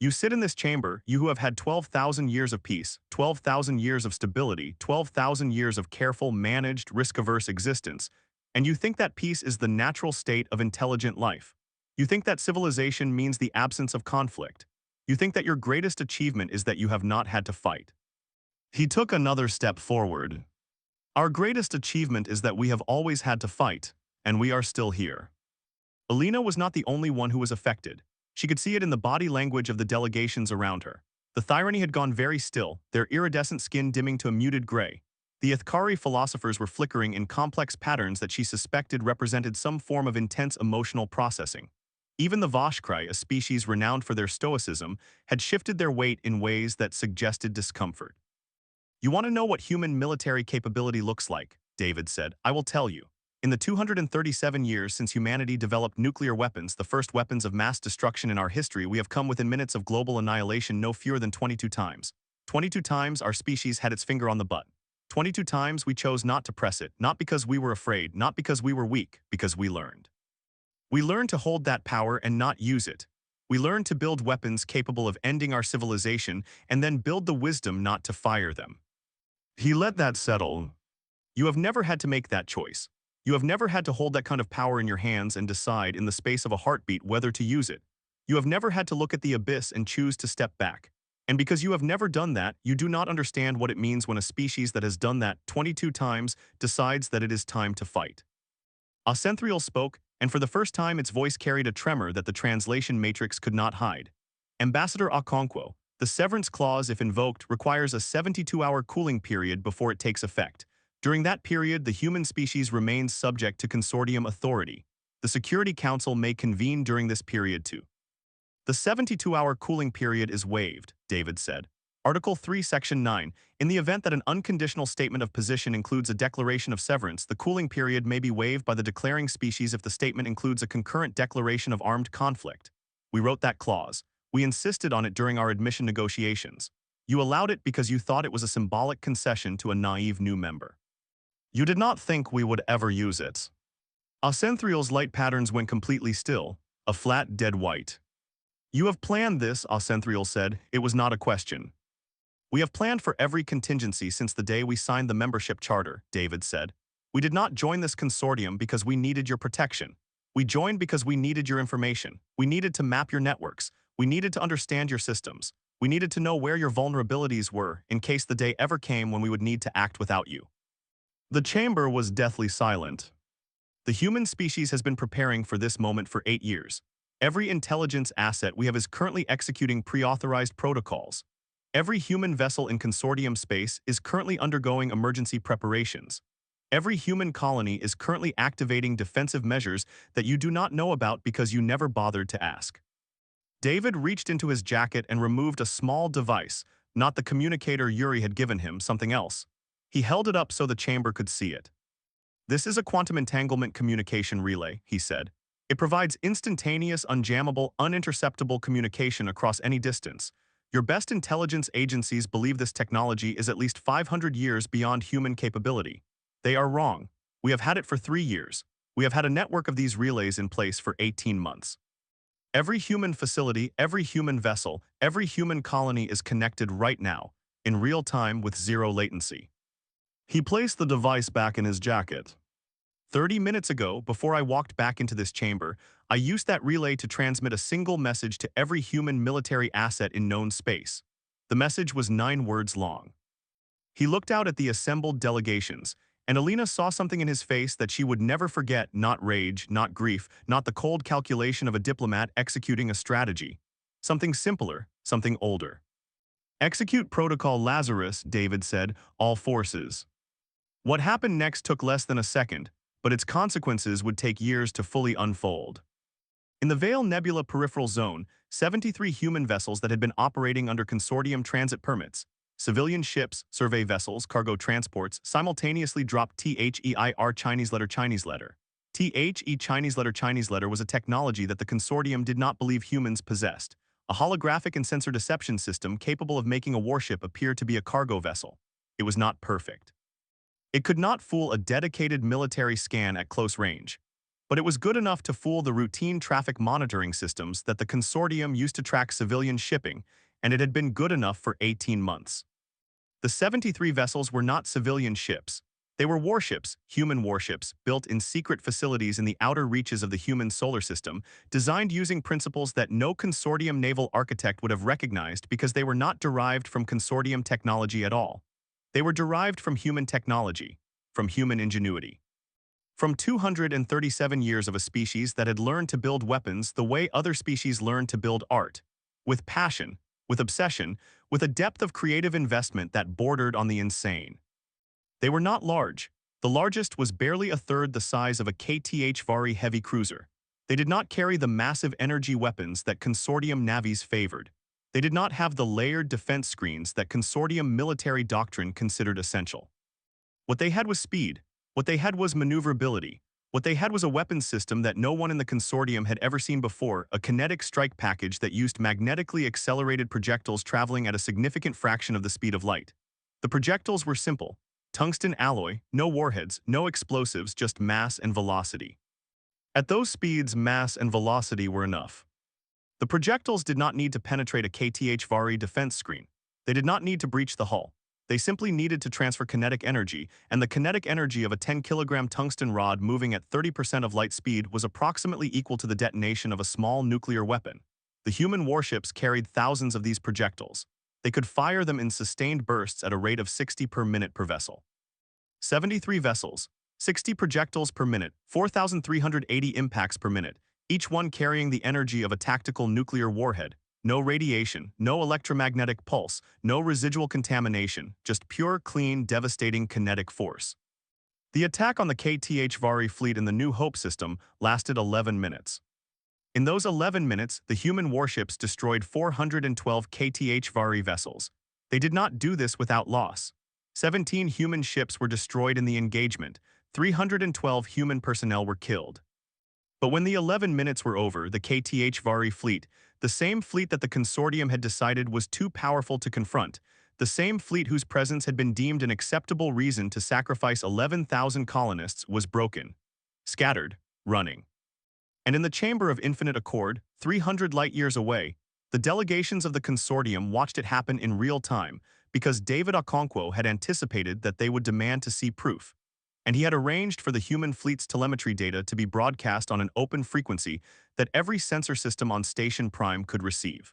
You sit in this chamber, you who have had 12,000 years of peace, 12,000 years of stability, 12,000 years of careful, managed, risk-averse existence, and you think that peace is the natural state of intelligent life. You think that civilization means the absence of conflict. You think that your greatest achievement is that you have not had to fight. He took another step forward. Our greatest achievement is that we have always had to fight, and we are still here. Alina was not the only one who was affected. She could see it in the body language of the delegations around her. The Thyrani had gone very still, their iridescent skin dimming to a muted gray. The Ithkari philosophers were flickering in complex patterns that she suspected represented some form of intense emotional processing. Even the Voshkrai, a species renowned for their stoicism, had shifted their weight in ways that suggested discomfort. You want to know what human military capability looks like, David said. I will tell you. In the 237 years since humanity developed nuclear weapons, the first weapons of mass destruction in our history, we have come within minutes of global annihilation no fewer than 22 times. 22 times our species had its finger on the butt. 22 times we chose not to press it, not because we were afraid, not because we were weak, because we learned. We learned to hold that power and not use it. We learned to build weapons capable of ending our civilization and then build the wisdom not to fire them. He let that settle. You have never had to make that choice. You have never had to hold that kind of power in your hands and decide in the space of a heartbeat whether to use it. You have never had to look at the abyss and choose to step back. And because you have never done that, you do not understand what it means when a species that has done that 22 times decides that it is time to fight. Ascenthriel spoke, and for the first time its voice carried a tremor that the translation matrix could not hide. Ambassador Okonkwo, the severance clause, if invoked, requires a 72-hour cooling period before it takes effect. During that period, the human species remains subject to consortium authority. The Security Council may convene during this period too. The 72-hour cooling period is waived, David said. Article 3, Section 9. In the event that an unconditional statement of position includes a declaration of severance, the cooling period may be waived by the declaring species if the statement includes a concurrent declaration of armed conflict. We wrote that clause. We insisted on it during our admission negotiations. You allowed it because you thought it was a symbolic concession to a naive new member. You did not think we would ever use it. Ascenthriel's light patterns went completely still, a flat, dead white. You have planned this, Ascenthriel said. It was not a question. We have planned for every contingency since the day we signed the membership charter, David said. We did not join this consortium because we needed your protection. We joined because we needed your information. We needed to map your networks. We needed to understand your systems. We needed to know where your vulnerabilities were in case the day ever came when we would need to act without you. The chamber was deathly silent. The human species has been preparing for this moment for 8 years. Every intelligence asset we have is currently executing pre-authorized protocols. Every human vessel in consortium space is currently undergoing emergency preparations. Every human colony is currently activating defensive measures that you do not know about because you never bothered to ask. David reached into his jacket and removed a small device, not the communicator Yuri had given him, something else. He held it up so the chamber could see it. This is a quantum entanglement communication relay, he said. It provides instantaneous, unjammable, uninterceptable communication across any distance. Your best intelligence agencies believe this technology is at least 500 years beyond human capability. They are wrong. We have had it for 3 years. We have had a network of these relays in place for 18 months. Every human facility, every human vessel, every human colony is connected right now. in real time with zero latency. He placed the device back in his jacket. 30 minutes ago, before I walked back into this chamber, I used that relay to transmit a single message to every human military asset in known space. The message was 9 words long. He looked out at the assembled delegations, and Alina saw something in his face that she would never forget, not rage, not grief, not the cold calculation of a diplomat executing a strategy. Something simpler, something older. Execute Protocol Lazarus, David said, all forces. What happened next took less than a second, but its consequences would take years to fully unfold. In the Vale Nebula peripheral zone, 73 human vessels that had been operating under consortium transit permits, civilian ships, survey vessels, cargo transports, simultaneously dropped THEIR Chinese letter. THE Chinese letter was a technology that the consortium did not believe humans possessed, a holographic and sensor deception system capable of making a warship appear to be a cargo vessel. It was not perfect. It could not fool a dedicated military scan at close range, but it was good enough to fool the routine traffic monitoring systems that the consortium used to track civilian shipping, and it had been good enough for 18 months. The 73 vessels were not civilian ships. They were warships, human warships, built in secret facilities in the outer reaches of the human solar system, designed using principles that no consortium naval architect would have recognized because they were not derived from consortium technology at all. They were derived from human technology, from human ingenuity. From 237 years of a species that had learned to build weapons the way other species learned to build art, with passion, with obsession, with a depth of creative investment that bordered on the insane. They were not large. The largest was barely a third the size of a HFY heavy cruiser. They did not carry the massive energy weapons that consortium navies favored. They did not have the layered defense screens that consortium military doctrine considered essential. What they had was speed. What they had was maneuverability. What they had was a weapons system that no one in the consortium had ever seen before, a kinetic strike package that used magnetically accelerated projectiles traveling at a significant fraction of the speed of light. The projectiles were simple. Tungsten alloy, no warheads, no explosives, just mass and velocity. At those speeds, mass and velocity were enough. The projectiles did not need to penetrate a HFY defense screen. They did not need to breach the hull. They simply needed to transfer kinetic energy, and the kinetic energy of a 10-kilogram tungsten rod moving at 30% of light speed was approximately equal to the detonation of a small nuclear weapon. The human warships carried thousands of these projectiles. They could fire them in sustained bursts at a rate of 60 per minute per vessel. 73 vessels, 60 projectiles per minute, 4,380 impacts per minute, each one carrying the energy of a tactical nuclear warhead. No radiation, no electromagnetic pulse, no residual contamination, just pure, clean, devastating kinetic force. The attack on the HFY fleet in the New Hope system lasted 11 minutes. In those 11 minutes, the human warships destroyed 412 HFY vessels. They did not do this without loss. 17 human ships were destroyed in the engagement. 312 human personnel were killed. But when the 11 minutes were over, the HFY fleet, the same fleet that the consortium had decided was too powerful to confront, the same fleet whose presence had been deemed an acceptable reason to sacrifice 11,000 colonists, was broken, scattered, running. And in the Chamber of Infinite Accord, 300 light-years away, the delegations of the consortium watched it happen in real time because David Okonkwo had anticipated that they would demand to see proof, and he had arranged for the human fleet's telemetry data to be broadcast on an open frequency that every sensor system on Station Prime could receive.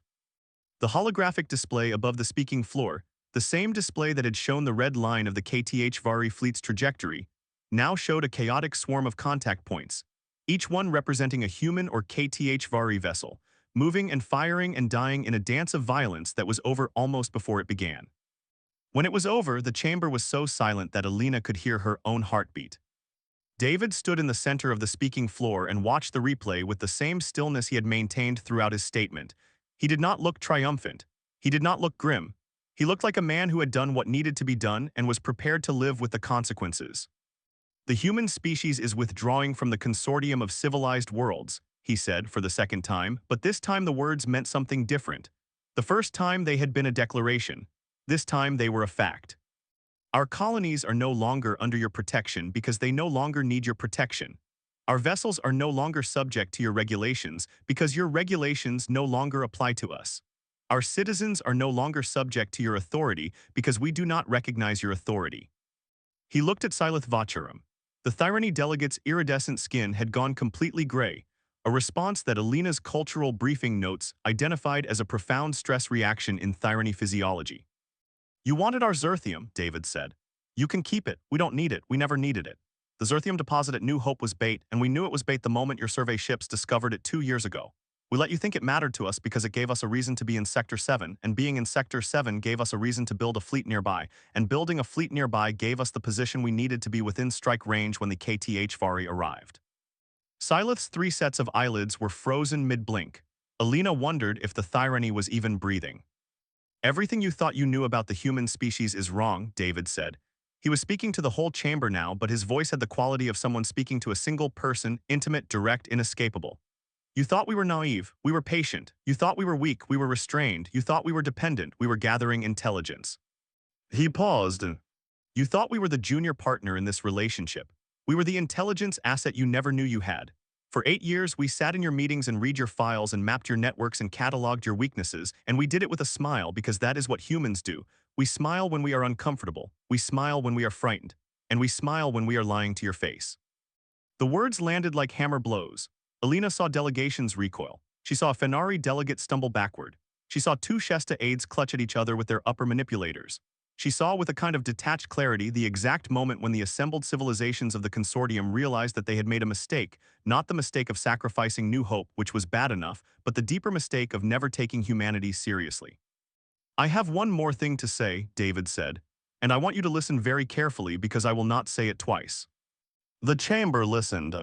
The holographic display above the speaking floor, the same display that had shown the red line of the HFY fleet's trajectory, now showed a chaotic swarm of contact points, each one representing a human or HFY vessel, moving and firing and dying in a dance of violence that was over almost before it began. When it was over, the chamber was so silent that Alina could hear her own heartbeat. David stood in the center of the speaking floor and watched the replay with the same stillness he had maintained throughout his statement. He did not look triumphant. He did not look grim. He looked like a man who had done what needed to be done and was prepared to live with the consequences. The human species is withdrawing from the consortium of civilized worlds, he said for the second time, but this time the words meant something different. The first time they had been a declaration. This time they were a fact. Our colonies are no longer under your protection because they no longer need your protection. Our vessels are no longer subject to your regulations because your regulations no longer apply to us. Our citizens are no longer subject to your authority because we do not recognize your authority. He looked at Silith Vacharam. The Thyrany delegate's iridescent skin had gone completely gray, a response that Alina's cultural briefing notes identified as a profound stress reaction in Thyrany physiology. You wanted our Zerthium, David said. You can keep it. We don't need it. We never needed it. The Zerthium deposit at New Hope was bait, and we knew it was bait the moment your survey ships discovered it 2 years ago. We let you think it mattered to us because it gave us a reason to be in Sector 7, and being in Sector 7 gave us a reason to build a fleet nearby, and building a fleet nearby gave us the position we needed to be within strike range when the HFY arrived. Silith's 3 sets of eyelids were frozen mid-blink. Alina wondered if the Thyrany was even breathing. Everything you thought you knew about the human species is wrong, David said. He was speaking to the whole chamber now, but his voice had the quality of someone speaking to a single person, intimate, direct, inescapable. You thought we were naive, we were patient. You thought we were weak, we were restrained. You thought we were dependent, we were gathering intelligence. He paused. You thought we were the junior partner in this relationship. We were the intelligence asset you never knew you had. For 8 years, we sat in your meetings and read your files and mapped your networks and cataloged your weaknesses, and we did it with a smile because that is what humans do. We smile when we are uncomfortable, we smile when we are frightened, and we smile when we are lying to your face. The words landed like hammer blows. Alina saw delegations recoil. She saw a Fenari delegate stumble backward. She saw 2 Shesta aides clutch at each other with their upper manipulators. She saw with a kind of detached clarity the exact moment when the assembled civilizations of the consortium realized that they had made a mistake, not the mistake of sacrificing New Hope, which was bad enough, but the deeper mistake of never taking humanity seriously. I have one more thing to say, David said, and I want you to listen very carefully because I will not say it twice. The chamber listened.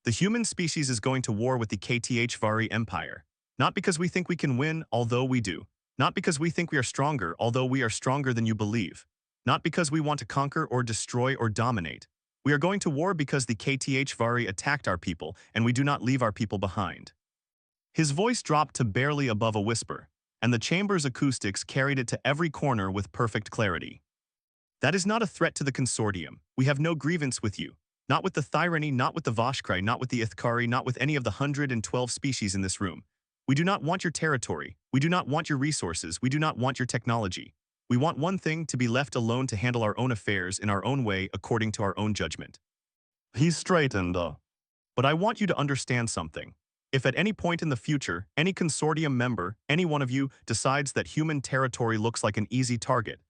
The human species is going to war with the HFY Empire, not because we think we can win, although we do. Not because we think we are stronger, although we are stronger than you believe. Not because we want to conquer or destroy or dominate. We are going to war because the HFY attacked our people, and we do not leave our people behind. His voice dropped to barely above a whisper, and the chamber's acoustics carried it to every corner with perfect clarity. That is not a threat to the consortium. We have no grievance with you. Not with the Thyrany, not with the Voshkrai, not with the Ithkari, not with any of the 112 species in this room. We do not want your territory. We do not want your resources. We do not want your technology. We want one thing: to be left alone to handle our own affairs in our own way according to our own judgment. He straightened. But I want you to understand something. If at any point in the future, any consortium member, any one of you, decides that human territory looks like an easy target,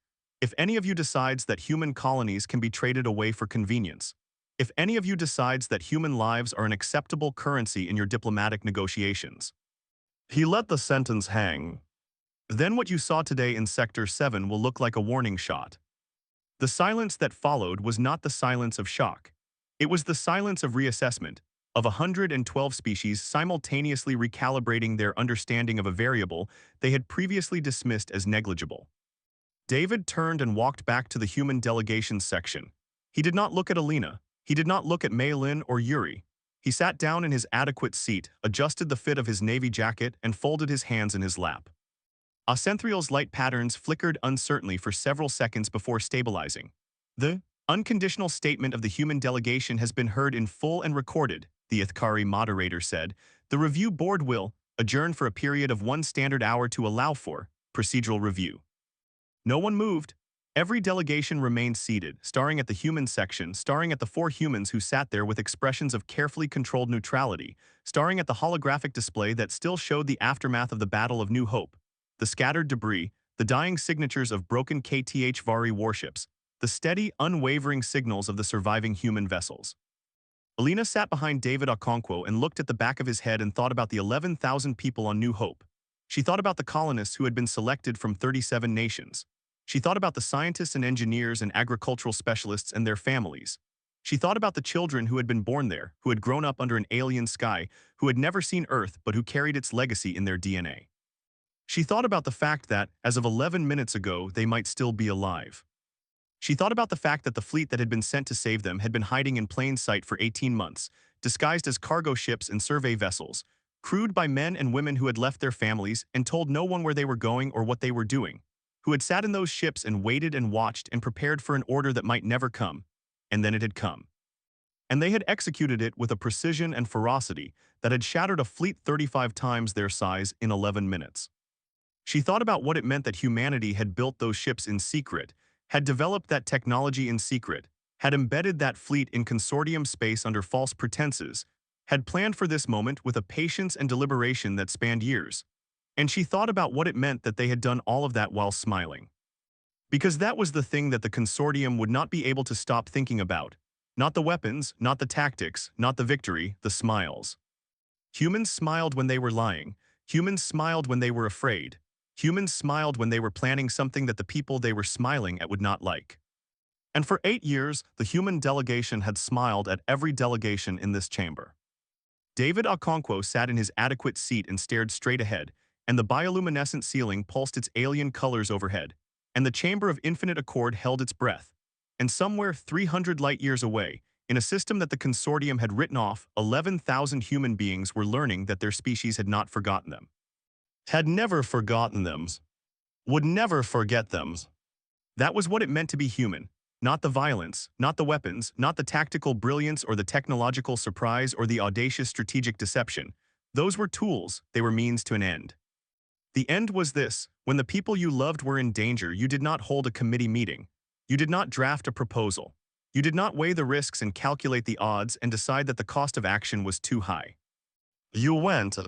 if any of you decides that human colonies can be traded away for convenience, if any of you decides that human lives are an acceptable currency in your diplomatic negotiations. He let the sentence hang. Then what you saw today in Sector 7 will look like a warning shot. The silence that followed was not the silence of shock. It was the silence of reassessment, of 112 species simultaneously recalibrating their understanding of a variable they had previously dismissed as negligible. David turned and walked back to the human delegations section. He did not look at Alina. He did not look at Mei Lin or Yuri. He sat down in his adequate seat, adjusted the fit of his navy jacket, and folded his hands in his lap. Ocenthial's light patterns flickered uncertainly for several seconds before stabilizing. The unconditional statement of the human delegation has been heard in full and recorded, the Ithkari moderator said. The review board will adjourn for a period of 1 standard hour to allow for procedural review. No one moved. Every delegation remained seated, staring at the human section, staring at the 4 humans who sat there with expressions of carefully controlled neutrality, staring at the holographic display that still showed the aftermath of the Battle of New Hope, the scattered debris, the dying signatures of broken HFY warships, the steady, unwavering signals of the surviving human vessels. Alina sat behind David Okonkwo and looked at the back of his head and thought about the 11,000 people on New Hope. She thought about the colonists who had been selected from 37 nations. She thought about the scientists and engineers and agricultural specialists and their families. She thought about the children who had been born there, who had grown up under an alien sky, who had never seen Earth but who carried its legacy in their DNA. She thought about the fact that, as of 11 minutes ago, they might still be alive. She thought about the fact that the fleet that had been sent to save them had been hiding in plain sight for 18 months, disguised as cargo ships and survey vessels, crewed by men and women who had left their families and told no one where they were going or what they were doing, who had sat in those ships and waited and watched and prepared for an order that might never come, and then it had come. And they had executed it with a precision and ferocity that had shattered a fleet 35 times their size in 11 minutes. She thought about what it meant that humanity had built those ships in secret, had developed that technology in secret, had embedded that fleet in consortium space under false pretenses, had planned for this moment with a patience and deliberation that spanned years. And she thought about what it meant that they had done all of that while smiling. Because that was the thing that the consortium would not be able to stop thinking about. Not the weapons, not the tactics, not the victory, the smiles. Humans smiled when they were lying. Humans smiled when they were afraid. Humans smiled when they were planning something that the people they were smiling at would not like. And for 8 years, the human delegation had smiled at every delegation in this chamber. David Okonkwo sat in his adequate seat and stared straight ahead, and the bioluminescent ceiling pulsed its alien colors overhead, and the chamber of infinite accord held its breath. And somewhere 300 light-years away, in a system that the consortium had written off, 11,000 human beings were learning that their species had not forgotten them. Had never forgotten them. Would never forget them. That was what it meant to be human. Not the violence, not the weapons, not the tactical brilliance or the technological surprise or the audacious strategic deception. Those were tools, they were means to an end. The end was this: when the people you loved were in danger, you did not hold a committee meeting. You did not draft a proposal. You did not weigh the risks and calculate the odds and decide that the cost of action was too high. You went.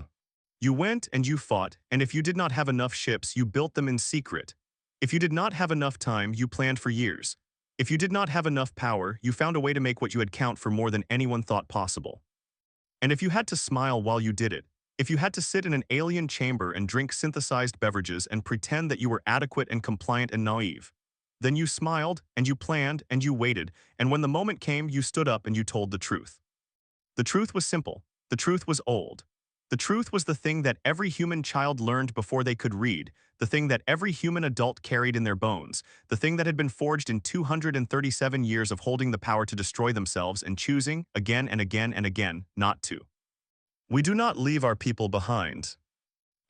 You went and you fought, and if you did not have enough ships, you built them in secret. If you did not have enough time, you planned for years. If you did not have enough power, you found a way to make what you had count for more than anyone thought possible. And if you had to smile while you did it, if you had to sit in an alien chamber and drink synthesized beverages and pretend that you were adequate and compliant and naive, then you smiled, and you planned, and you waited, and when the moment came, you stood up and you told the truth. The truth was simple. The truth was old. The truth was the thing that every human child learned before they could read, the thing that every human adult carried in their bones, the thing that had been forged in 237 years of holding the power to destroy themselves and choosing, again and again and again, not to. We do not leave our people behind.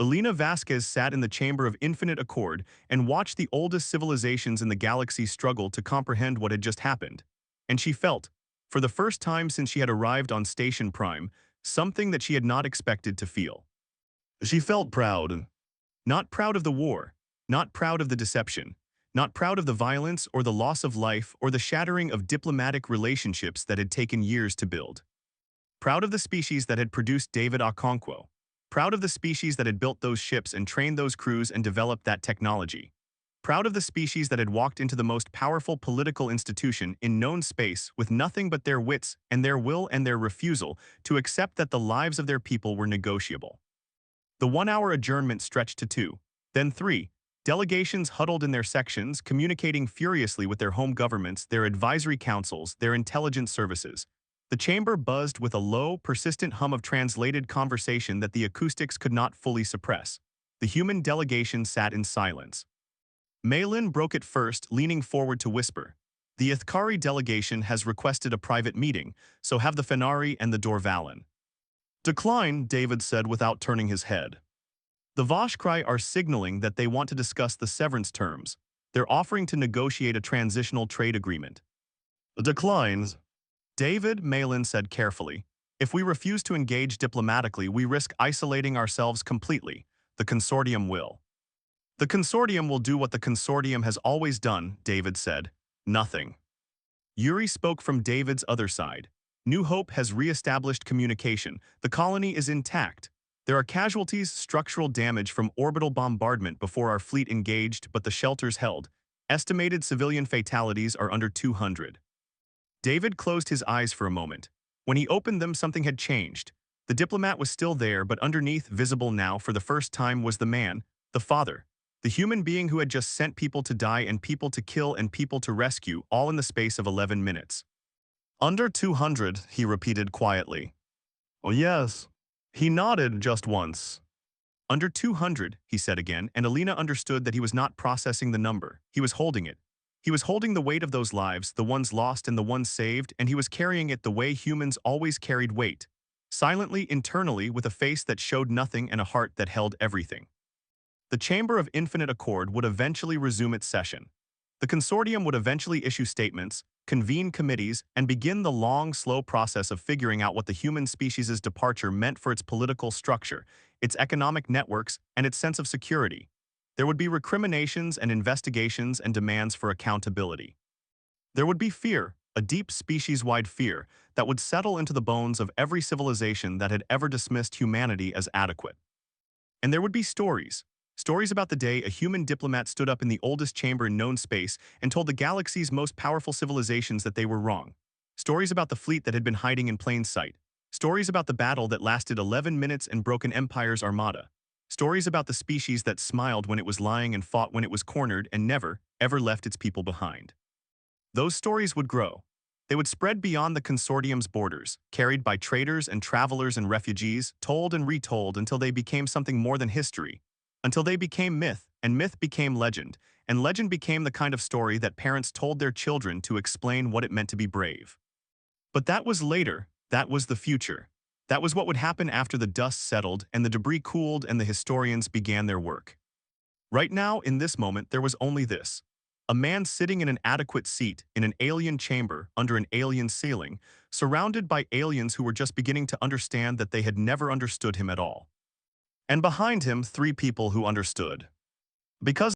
Elena Vasquez sat in the chamber of infinite accord and watched the oldest civilizations in the galaxy struggle to comprehend what had just happened. And she felt, for the first time since she had arrived on Station Prime, something that she had not expected to feel. She felt proud. Not proud of the war, not proud of the deception, not proud of the violence or the loss of life or the shattering of diplomatic relationships that had taken years to build. Proud of the species that had produced David Okonkwo. Proud of the species that had built those ships and trained those crews and developed that technology. Proud of the species that had walked into the most powerful political institution in known space with nothing but their wits and their will and their refusal to accept that the lives of their people were negotiable. The 1-hour adjournment stretched to 2, then 3. Delegations huddled in their sections, communicating furiously with their home governments, their advisory councils, their intelligence services. The chamber buzzed with a low, persistent hum of translated conversation that the acoustics could not fully suppress. The human delegation sat in silence. Malin broke it first, leaning forward to whisper. The Ithkari delegation has requested a private meeting, so have the Fenari and the Dorvalan. Decline, David said without turning his head. The Voshkrai are signaling that they want to discuss the severance terms. They're offering to negotiate a transitional trade agreement. Declines. David, Malin said carefully. If we refuse to engage diplomatically, we risk isolating ourselves completely. The consortium will. The consortium will do what the consortium has always done, David said. Nothing. Yuri spoke from David's other side. New Hope has re-established communication. The colony is intact. There are casualties, structural damage from orbital bombardment before our fleet engaged, but the shelters held. Estimated civilian fatalities are under 200. David closed his eyes for a moment. When he opened them, something had changed. The diplomat was still there, but underneath, visible now for the first time, was the man, the father. The human being who had just sent people to die and people to kill and people to rescue, all in the space of 11 minutes. Under 200, he repeated quietly. Oh yes. He nodded just once. Under 200, he said again, and Alina understood that he was not processing the number. He was holding it. He was holding the weight of those lives, the ones lost and the ones saved, and he was carrying it the way humans always carried weight. Silently, internally, with a face that showed nothing and a heart that held everything. The Chamber of Infinite Accord would eventually resume its session. The consortium would eventually issue statements, convene committees, and begin the long, slow process of figuring out what the human species' departure meant for its political structure, its economic networks, and its sense of security. There would be recriminations and investigations and demands for accountability. There would be fear, a deep species-wide fear that would settle into the bones of every civilization that had ever dismissed humanity as adequate. And there would be stories. Stories about the day a human diplomat stood up in the oldest chamber in known space and told the galaxy's most powerful civilizations that they were wrong. Stories about the fleet that had been hiding in plain sight. Stories about the battle that lasted 11 minutes and broke an empire's armada. Stories about the species that smiled when it was lying and fought when it was cornered and never, ever left its people behind. Those stories would grow. They would spread beyond the consortium's borders, carried by traders and travelers and refugees, told and retold until they became something more than history, until they became myth, and myth became legend, and legend became the kind of story that parents told their children to explain what it meant to be brave. But that was later, that was the future. That was what would happen after the dust settled and the debris cooled and the historians began their work. Right now, in this moment, there was only this. A man sitting in an adequate seat in an alien chamber under an alien ceiling, surrounded by aliens who were just beginning to understand that they had never understood him at all. And behind him, three people who understood. Because